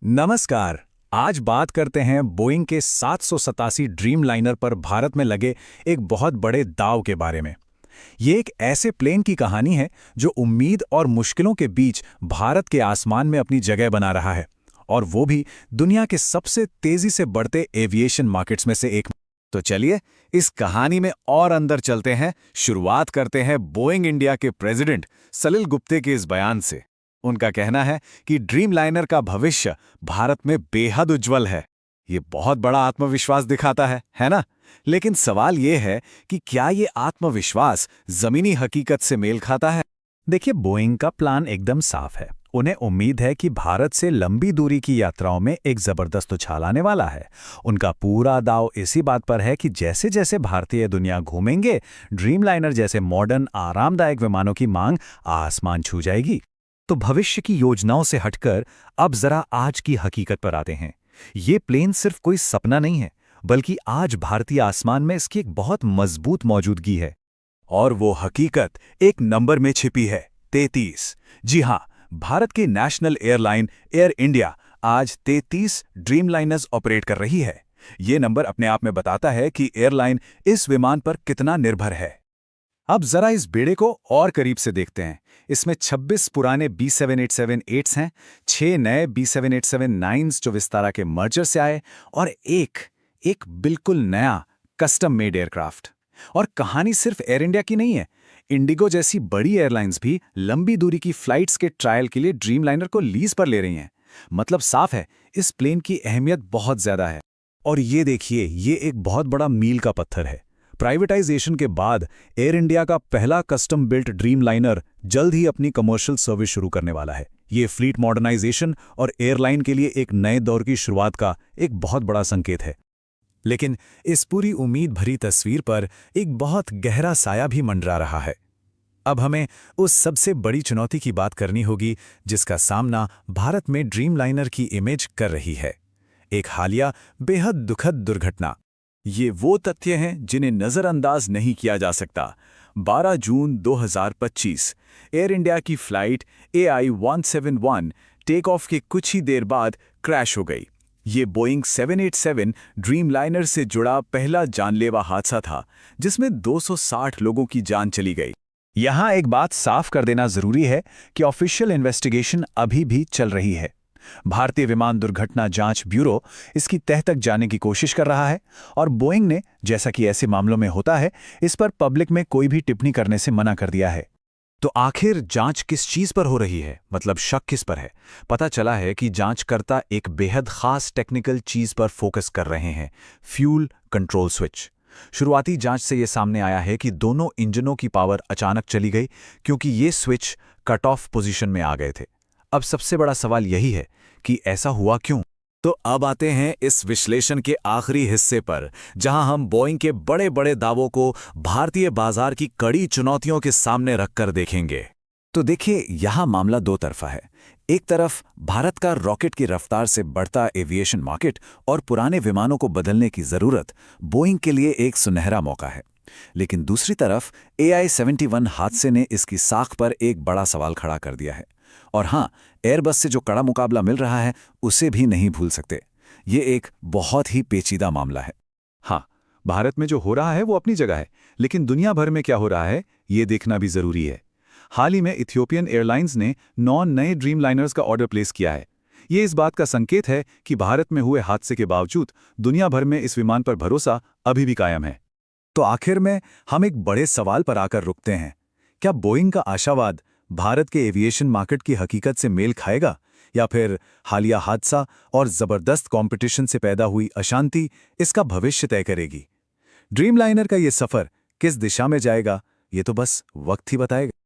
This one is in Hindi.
नमस्कार। आज बात करते हैं बोइंग के 787 ड्रीम लाइनर पर भारत में लगे एक बहुत बड़े दांव के बारे में। ये एक ऐसे प्लेन की कहानी है जो उम्मीद और मुश्किलों के बीच भारत के आसमान में अपनी जगह बना रहा है, और वो भी दुनिया के सबसे तेजी से बढ़ते एविएशन मार्केट्स में से एक। तो चलिए इस कहानी में और अंदर चलते हैं। शुरुआत करते हैं बोइंग इंडिया के प्रेसिडेंट सलिल गुप्ते के इस बयान से। उनका कहना है कि ड्रीम लाइनर का भविष्य भारत में बेहद उज्जवल है। ये बहुत बड़ा आत्मविश्वास दिखाता है ना? लेकिन सवाल ये है कि क्या ये आत्मविश्वास जमीनी हकीकत से मेल खाता है? देखिए, बोइंग का प्लान एकदम साफ है। उन्हें उम्मीद है कि भारत से लंबी दूरी की यात्राओं में एक जबरदस्त उछाल आने वाला है। उनका पूरा दाव इसी बात पर है कि जैसे जैसे भारतीय दुनिया घूमेंगे, ड्रीम लाइनर जैसे मॉडर्न आरामदायक विमानों की मांग आसमान छू जाएगी। तो भविष्य की योजनाओं से हटकर अब जरा आज की हकीकत पर आते हैं। ये प्लेन सिर्फ कोई सपना नहीं है, बल्कि आज भारतीय आसमान में इसकी एक बहुत मजबूत मौजूदगी है। और वो हकीकत एक नंबर में छिपी है, 33। जी हाँ, भारत की नेशनल एयरलाइन एयर इंडिया आज 33 ड्रीम लाइनर्स ऑपरेट कर रही है। ये नंबर अपने आप में बताता है कि एयरलाइन इस विमान पर कितना निर्भर है। अब जरा इस बेड़े को और करीब से देखते हैं। इसमें 26 पुराने B787-8s हैं, 6 नए B787-9s जो विस्तारा के मर्जर से आए, और एक बिल्कुल नया कस्टम मेड एयरक्राफ्ट। और कहानी सिर्फ एयर इंडिया की नहीं है। इंडिगो जैसी बड़ी एयरलाइंस भी लंबी दूरी की फ्लाइट्स के ट्रायल के लिए ड्रीम लाइनर को लीज पर ले रही हैं। मतलब साफ है, इस प्लेन की अहमियत बहुत ज्यादा है। और ये देखिए, ये एक बहुत बड़ा मील का पत्थर है। प्राइवेटाइजेशन के बाद एयर इंडिया का पहला कस्टम बिल्ट ड्रीम लाइनर जल्द ही अपनी कमर्शियल सर्विस शुरू करने वाला है। ये फ्लीट मॉडर्नाइजेशन और एयरलाइन के लिए एक नए दौर की शुरुआत का एक बहुत बड़ा संकेत है। लेकिन इस पूरी उम्मीद भरी तस्वीर पर एक बहुत गहरा साया भी मंडरा रहा है। अब हमें उस सबसे बड़ी चुनौती की बात करनी होगी जिसका सामना भारत में ड्रीम लाइनर की इमेज कर रही है। एक हालिया बेहद दुखद दुर्घटना। ये वो तथ्य हैं जिन्हें नज़रअंदाज नहीं किया जा सकता। 12 जून 2025 एयर इंडिया की फ्लाइट AI-171 टेक ऑफ के कुछ ही देर बाद क्रैश हो गई। ये बोइंग 787 ड्रीम लाइनर से जुड़ा पहला जानलेवा हादसा था, जिसमें 260 लोगों की जान चली गई। यहाँ एक बात साफ कर देना जरूरी है कि ऑफिशियल इन्वेस्टिगेशन अभी भी चल रही है। भारतीय विमान दुर्घटना जांच ब्यूरो इसकी तह तक जाने की कोशिश कर रहा है, और बोइंग ने, जैसा कि ऐसे मामलों में होता है, इस पर पब्लिक में कोई भी टिप्पणी करने से मना कर दिया है। तो आखिर जांच किस चीज पर हो रही है, मतलब शक किस पर है? पता चला है कि जांचकर्ता एक बेहद खास टेक्निकल चीज पर फोकस कर रहे हैं, फ्यूल कंट्रोल स्विच। शुरुआती जांच से यह सामने आया है कि दोनों इंजनों की पावर अचानक चली गई क्योंकि ये स्विच कट ऑफ पोजीशन में आ गए थे। अब सबसे बड़ा सवाल यही है कि ऐसा हुआ क्यों? तो अब आते हैं इस विश्लेषण के आखिरी हिस्से पर, जहां हम बोइंग के बड़े बड़े दावों को भारतीय बाजार की कड़ी चुनौतियों के सामने रखकर देखेंगे। तो देखिए, यहां मामला दो तरफा है। एक तरफ भारत का रॉकेट की रफ्तार से बढ़ता एविएशन मार्केट और पुराने विमानों को बदलने की जरूरत बोइंग के लिए एक सुनहरा मौका है। लेकिन दूसरी तरफ AI-71 हादसे ने इसकी साख पर एक बड़ा सवाल खड़ा कर दिया है। और हाँ, एयरबस से जो कड़ा मुकाबला मिल रहा है उसे भी नहीं भूल सकते। ये एक बहुत ही पेचीदा मामला है। हाँ, भारत में जो हो रहा है वो अपनी जगह है, लेकिन दुनिया भर में क्या हो रहा है ये देखना भी जरूरी है। हाल ही में इथियोपियन एयरलाइंस ने 9 नए ड्रीम लाइनर्स का ऑर्डर प्लेस किया है। ये इस बात का संकेत है कि भारत में हुए हादसे के बावजूद दुनिया भर में इस विमान पर भरोसा अभी भी कायम है। तो आखिर में हम एक बड़े सवाल पर आकर रुकते हैं। क्या बोइंग का आशावाद भारत के एविएशन मार्केट की हकीकत से मेल खाएगा, या फिर हालिया हादसा और जबरदस्त कंपटीशन से पैदा हुई अशांति इसका भविष्य तय करेगी? ड्रीम लाइनर का ये सफर किस दिशा में जाएगा, ये तो बस वक्त ही बताएगा।